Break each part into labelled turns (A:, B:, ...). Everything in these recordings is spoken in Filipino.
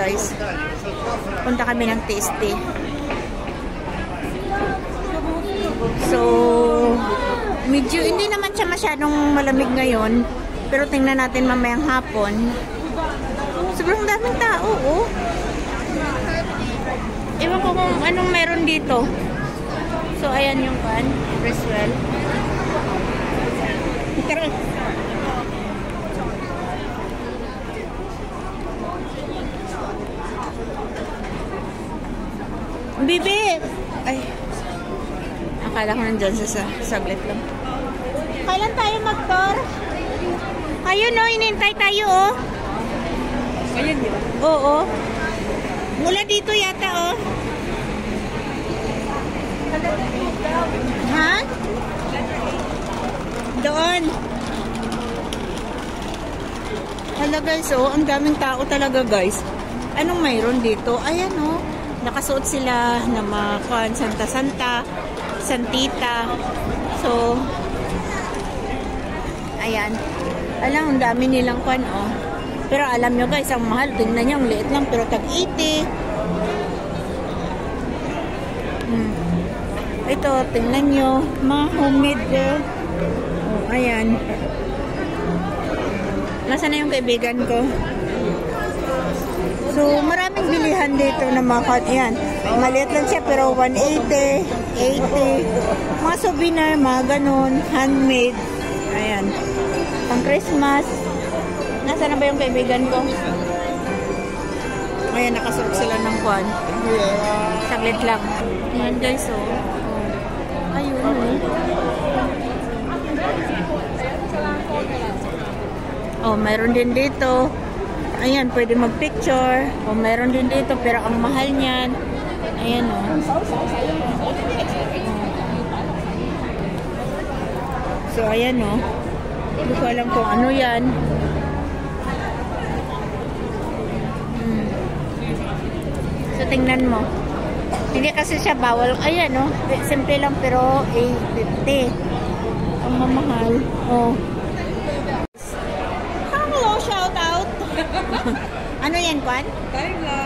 A: guys. Punta kami ng tasty. So, medyo hindi naman siya masyadong malamig ngayon. Pero tingnan natin mamayang hapon. Sobrang daming tao, oh. Ewan ko kung anong meron dito. So, ayan yung pan. Criswell. Tara. Bibi! Ay. Akala ko nandyan sa saglit lang. Kailan tayo mag-tour? Ayun, no. Inintay tayo, oh.
B: Ayun, di ba?
A: Oo. Mula dito yata, oh. Ha? Doon. Hala guys, oh. Ang daming tao talaga, guys. Anong mayroon dito? Ayan, oh. Nakasuot sila na mga Santa-Santa, Santita. So, ayan. Alam, ang dami nilang kwan, oh. Pero alam nyo guys, ang mahal. Tingnan nyo, ang liit lang. Pero tag-80. Ito, tingnan nyo. Mga homemade. Oh, ayan. Nasaan na yung kaibigan ko? So, maraming bilihan dito na mga kwan. Ayan. Maliit lang siya, pero 180, 80. Mga souvenir, mga ganun. Handmade. Ayan. Pang Christmas. Nasaan na ba yung kaibigan ko? Ayan, nakasuot sila ng kwan. Saglit lang. Ayan guys, oh. Ayun, oh. Oh, mayroon din dito. Ayan, pwede mag-picture. Oh, mayroon din dito, pero ang mahal niyan. Ayan, oh. So, ayan, oh. Hindi ko alam kung ano yan. So, tingnan mo. Hindi kasi siya bawal. Ayan, oh. Simple lang, pero 850. Ang mamahal. Oh. Hello, shout out. Ano yan, Kwan?
B: Kayla.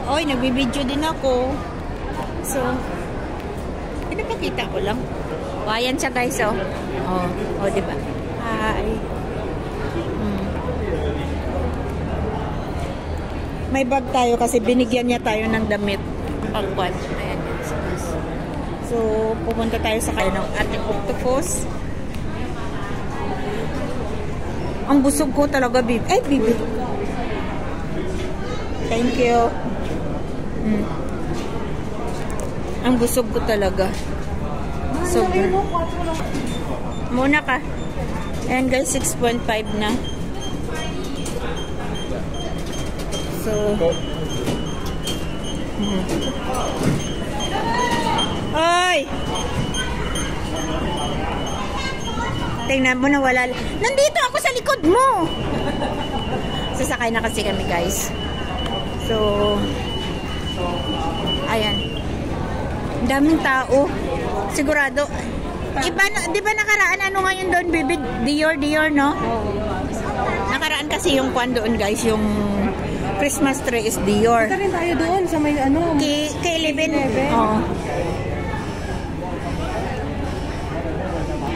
A: Oy, nagbibideo din ako. So, pinapakita ko lang. O, ayan siya guys, oh. Oh, diba? Hi. May bag tayo kasi binigyan niya tayo ng damit. Pagkwan. Ayan guys. So, pupunta tayo sa kayo ng ating octopus. Ang busog ko talaga, baby. Ay, baby. Thank you. Ang busog ko talaga. So, muna ka. Ayan guys, 6.5 na. So, Oy! Tingnan mo na wala. Nandito ako sa likod mo! Sasakay na kasi kami guys. So, ayan. Daming tao. Sigurado. Iba, di ba nakaraan ano ngayon doon, baby? Dior, no? Nakaraan kasi yung kwan doon guys, yung Christmas tree is Dior.
B: Punta rin tayo doon sa may ano.
A: Kay 11. Oo.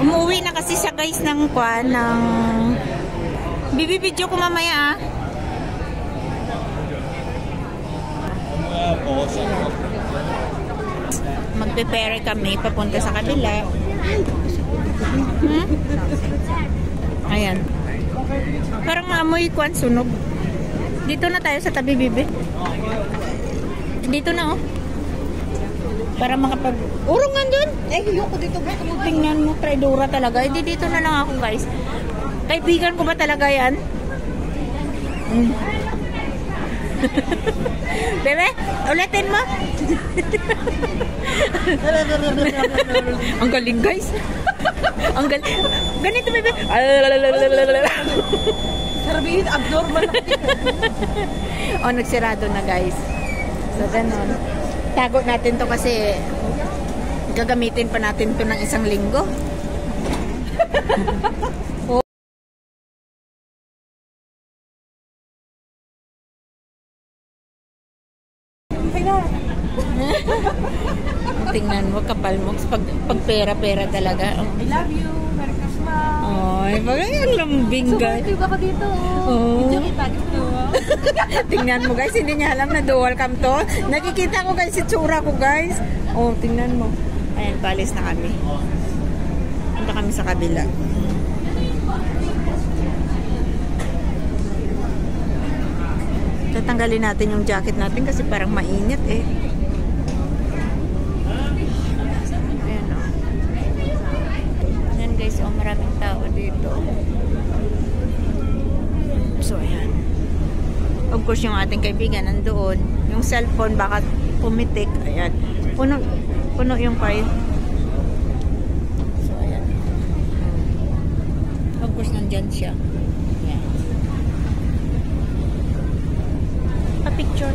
A: Umuwi na kasi siya guys ng kwan, ng bibibidyo ko mamaya ah. Magpe-pere kami papunta sa kabila. Ayan. Parang maamoy kwan sunog. Dito na tayo sa tabi, bibi. Dito na, oh. Para makapag... Urungan dun! Ayoko dito. Tingnan mo, traidora talaga. Hindi, dito na lang ako, guys. Kaibigan ko ba talaga yan? Bebe, ulitin mo. Ang galing, guys. Ang galing. Ganito, bebe.
B: Sabihin, abnormal.
A: O, nagsirado na, guys. So, ganun. Tago natin to kasi gagamitin pa natin to ng isang linggo.
B: na.
A: Tingnan mo, kapal mo. Pag pera-pera talaga.
B: I love you. Merry Christmas.
A: Ay, bagay ang lambing, guys.
B: Super ako dito.
A: Oh.
B: Video kita gusto.
A: Tingnan mo, guys. Hindi niya alam na dual cam to. Nakikita ko, guys, si tsura ko, guys. Oh, tingnan mo. Ayan, palis na kami. Punta kami sa kabila. Tatanggalin natin yung jacket natin kasi parang mainit eh. Ayan o. Ayan guys, oh, maraming tao dito. So ayan. Of course yung ating kaibigan nandoon. Yung cellphone baka pumitik. Ayan. Puno yung file. So ayan. Of course nandyan siya. Picture.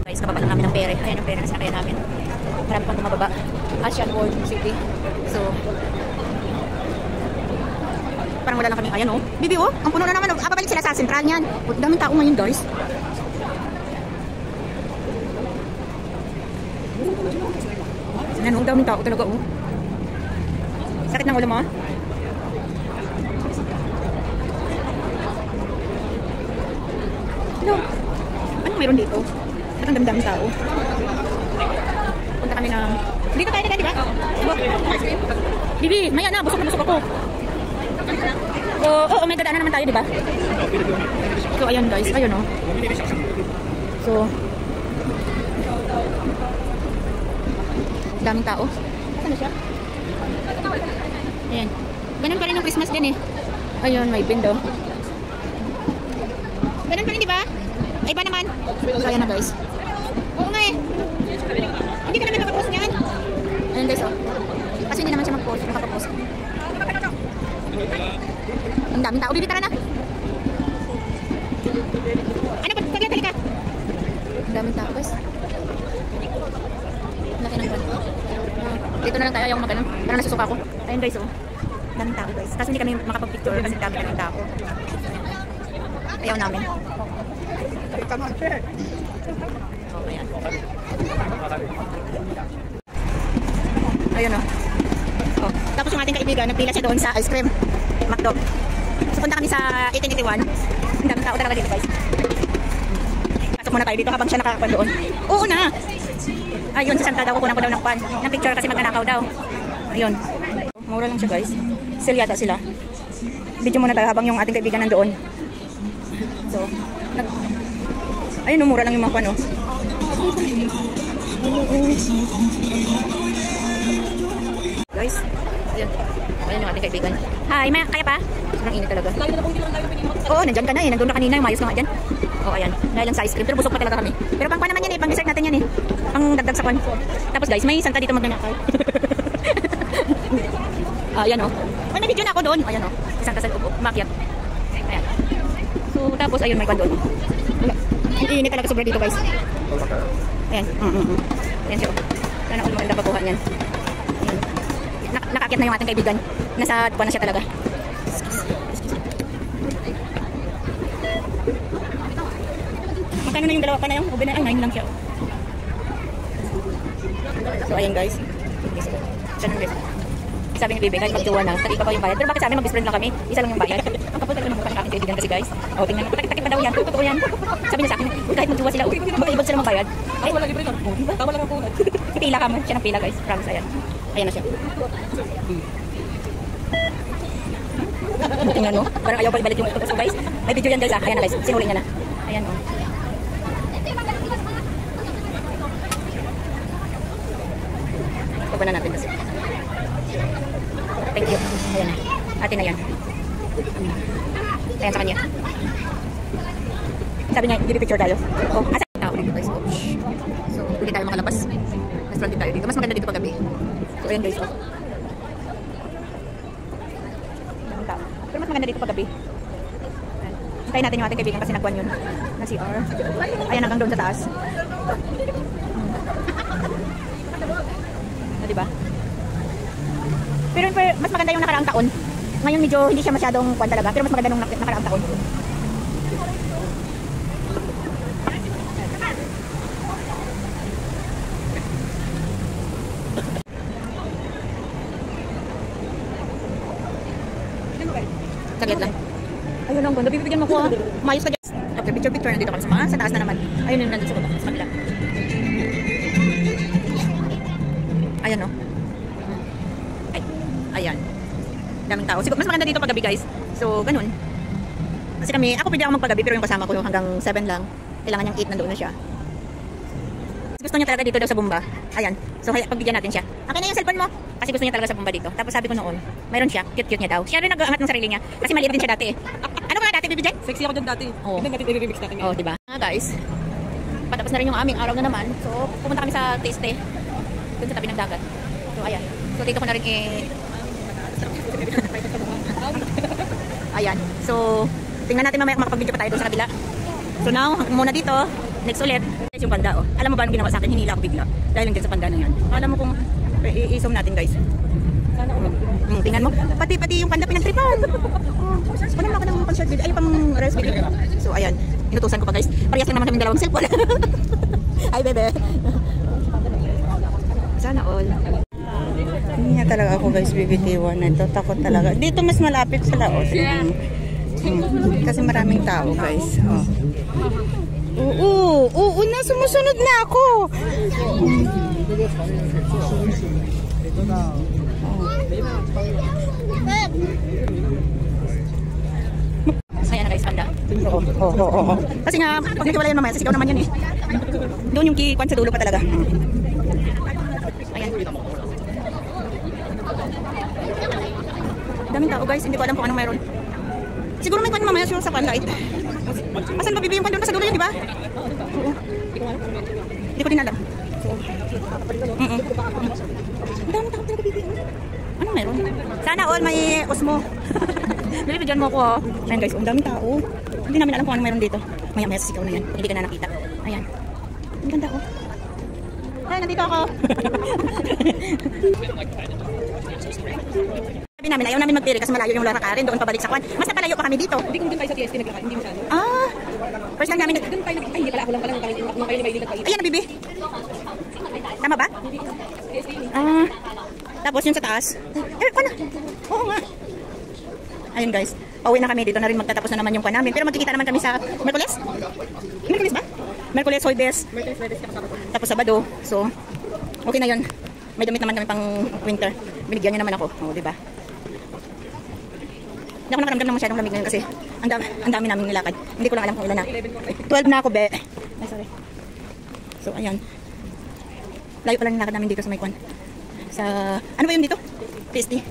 A: Guys, kababa lang namin ng pere. Ayan ang pere na sinakyan namin. Marami pang bumababa. Asian World City. So, parang wala lang kami. Ayan oh. Bibi oh. Ang puno na naman. Babalik sila sa sentral niyan. Daming tao ngayon guys. Ayan oh. Daming tao talaga oh. Sakit ng ulo mo ah. Hello. Ano meron dito? At ang dami-daming tao. Punta kami na... Dito tayo na, di ba? Bibi, maya na. Busok na busok ako. Oo, may dadaanan naman tayo, di ba? So, ayun guys. Ayun oh. So, daming tao. Saan na siya? Ayan. Ganun pa rin ang Christmas din eh. Ayun, may window. Ganun pa rin, di ba? Ay ba naman? So, ayan na guys. Oo nga eh. Hindi ka naman nakapost niyan. Ayan guys, oh. Kasi hindi naman siya mag-post. Nakapost. Ang daming tao. Bibi, tara na. Ano pa? Tagli ka. Ang daming tao guys. Laki ng kwan. Dito na lang tayo. Ayaw ko mag-alam. Parang nasusuka ako. Ayan guys, oh. Daming tao guys. Kasi hindi kami makapag-picture kasi daming tao. Ayaw namin. Okay, yan. Ayun o. Oh. Tapos yung ating kaibigan, nagpila siya doon sa ice cream. McDo. So punta kami sa 1881. Ang daming tao talaga dito guys. Pasok muna tayo dito habang siya nakakapan doon. Oo na! Ayun, sa Santa daw kukunan ko daw ng pan. Ng picture kasi magnanakaw daw. Ayun. Mura lang siya guys. Sale yata sila. Video muna tayo habang yung ating kaibigan nandoon. So, ayun, mura lang yung mga pano. Guys, ayun. Ayun yung ating kaibigan. Hi, kaya pa? Sobrang init talaga. Oo, nandyan ka na eh. Nandun na kanina yung mayos na nga dyan. Oo, ayan. Dahil lang sa ice cream. Pero busog pa talaga kami. Pero pang naman yan eh. Pang dessert natin yan eh. Pang dagdag sa pan. Tapos guys, may Santa dito magnanakaw. Ayan oh. May video na ako doon. Ayan oh. Isang kasal umakyat. Ayan. So, tapos ayun may kwan doon. Init talaga sobra dito guys. Ayan. Ayan siya. Sana all maganda pakuha niyan. Nakaakyat na yung ating kaibigan. Nasa tuwa na siya talaga. Magkano na yung dalawa pa na yung ube na? Ay, 9 lang siya. So, ayan guys. Siya guys. Sabi ni Bibi, kahit magtuwa na, tagi pa pa yung bayad. Pero bakit sa amin mag-best friend lang kami? Isa lang yung bayad. Ang kapal talaga ng mukha ng aking kaibigan kasi guys. O, tingnan mo. Takip pa daw yan. Totoo yan. Sabi niya sa akin, kahit magtuwa sila, mag-ibag sila magbayad. Ay, wala libre ka. Diba? Tama lang ang punat. Pila ka man. Siya ng pila guys. Promise, ayan. Ayan na siya. Tingnan mo. Parang ayaw pa ibalik yung ito. So guys, may video yan guys. Ayan na guys. Sinuli niya na. Ayan o. Pagpa na natin kasi. Thank you. Ayan na. Atin na yan. Ayan sa kanya. Sabi niya, give picture tayo. Oh, asa tao dito guys. Oh. So, hindi tayo makalabas. Mas front tayo dito. Mas maganda dito pag gabi. So, ayan guys. Oh. Pero mas maganda dito pag gabi. Hintayin natin yung ating kaibigan kasi nagwan yun. Na CR. Ayan hanggang doon sa taas. Diba? Pero mas maganda yung nakaraang taon. Ngayon medyo hindi siya masyadong kwan talaga, pero mas maganda nung nakaraang taon. Saglit lang. Ayun ang ganda. Bibigyan mo ko. Mayos ka dyan. Okay, picture. Nandito kami sa taas na naman. Ayun yung nandito sa baba. Sa kabila. Ayan o. Ay. Ayan. Daming tao. Siguro, mas maganda dito paggabi guys. So, ganun. Kasi kami, ako pwede ako magpagabi pero yung kasama ko hanggang 7 lang. Kailangan niyang 8 nandoon na siya. Gusto niya talaga dito daw sa Bumba. Ayan. So, pagbigyan natin siya. Akin na yung cellphone mo. Kasi gusto niya talaga sa Bumba dito. Tapos sabi ko noon, mayroon siya. Cute niya daw. Siya rin nag-aangat ng sarili niya. Kasi maliit din siya dati eh. Ano ka dati, Bibi Jen?
B: Sexy ako dyan dati.
A: Oo.
B: Hindi natin i-remix natin
A: Oh, diba? Guys, patapos na rin yung aming araw na naman. So, pumunta kami sa Taste. Doon sa tabi ng dagat. So, ayan. So, dito ko na rin Ayan. So, tingnan natin mamaya kung makapag-video pa tayo doon sa kabila. So, now, muna dito. Next ulit. Yung panda, oh. Alam mo ba anong ginawa sa akin? Hinila ako bigla. Dahil lang dyan sa panda na yan. Alam mo kung i-zoom natin, guys. Tingnan mo. Pati yung panda pinagtripan. Wala mo ako ng pang-short video. Ay, pang-rest video. So, ayan. Inutusan ko pa, guys. Parehas lang naman kami dalawang cellphone. Ay, bebe. Sana all.
C: Hindi niya talaga ako guys bibitiwan na ito. Takot talaga. Dito mas malapit sa Laos. Kasi maraming tao guys. Oo, na sumusunod na ako.
A: Ayan na guys, panda.
C: Oo.
A: Kasi nga, pag nagkiwala yun mamaya, sisigaw naman yun eh. Doon yung kikwan sa dulo pa talaga. Ayan. Daming tao guys, hindi ko alam kung anong mayroon. Siguro may kwan mamaya siguro sa kwan light. Asan ba bibi yung kwan doon pa sa dulo yun, di ba? Oo. Hindi ko din alam. Ang daming tao talaga bibi. Anong mayroon? Sana all may Osmo. Nilibigyan mo ko. Ayan guys, ang daming tao. Hindi namin alam kung anong mayroon dito. Maya-maya sisigaw na yan. Hindi ka na nakita. Ayan. Ang ganda oh. Ay, nandito ako. Sabi namin, ayaw namin magpiri kasi malayo yung lalakarin. Doon pabalik sa kwan. Mas napalayo pa kami dito.
B: Hindi kung doon tayo sa TST naglakad, hindi masyado.
A: First time namin.
B: Doon tayo ay hindi pala ako lang pala nung kayo ni Maylin nagpagit.
A: Ayan, Bibi. Tama ba? Tapos yun sa taas. Ano? Oo nga. Ayun guys. Pauwi na kami. Dito na rin magtatapos na naman yung kwan namin. Pero magkikita naman kami sa Merkules. Merkules ba? Merkules, Hoybes. Tapos Sabado. So, okay na yun. May damit naman kami pang winter. Binigyan niya naman ako. O, diba? Hindi ako nakaramdam ng masyadong lamig ngayon kasi ang dami namin nilakad. Hindi ko lang alam kung ilan na. 12 na ako, be. Ay, sorry. So, ayan. Layo pala nilakad namin dito sa may kwan. Sa, ano ba yun dito? Tasty.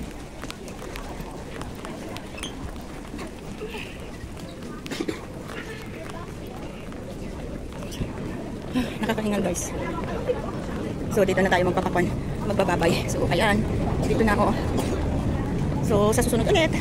A: Nakakahingal guys. So, dito na tayo magbababay. So, ayan. Dito na ako. So, sa susunod ulit.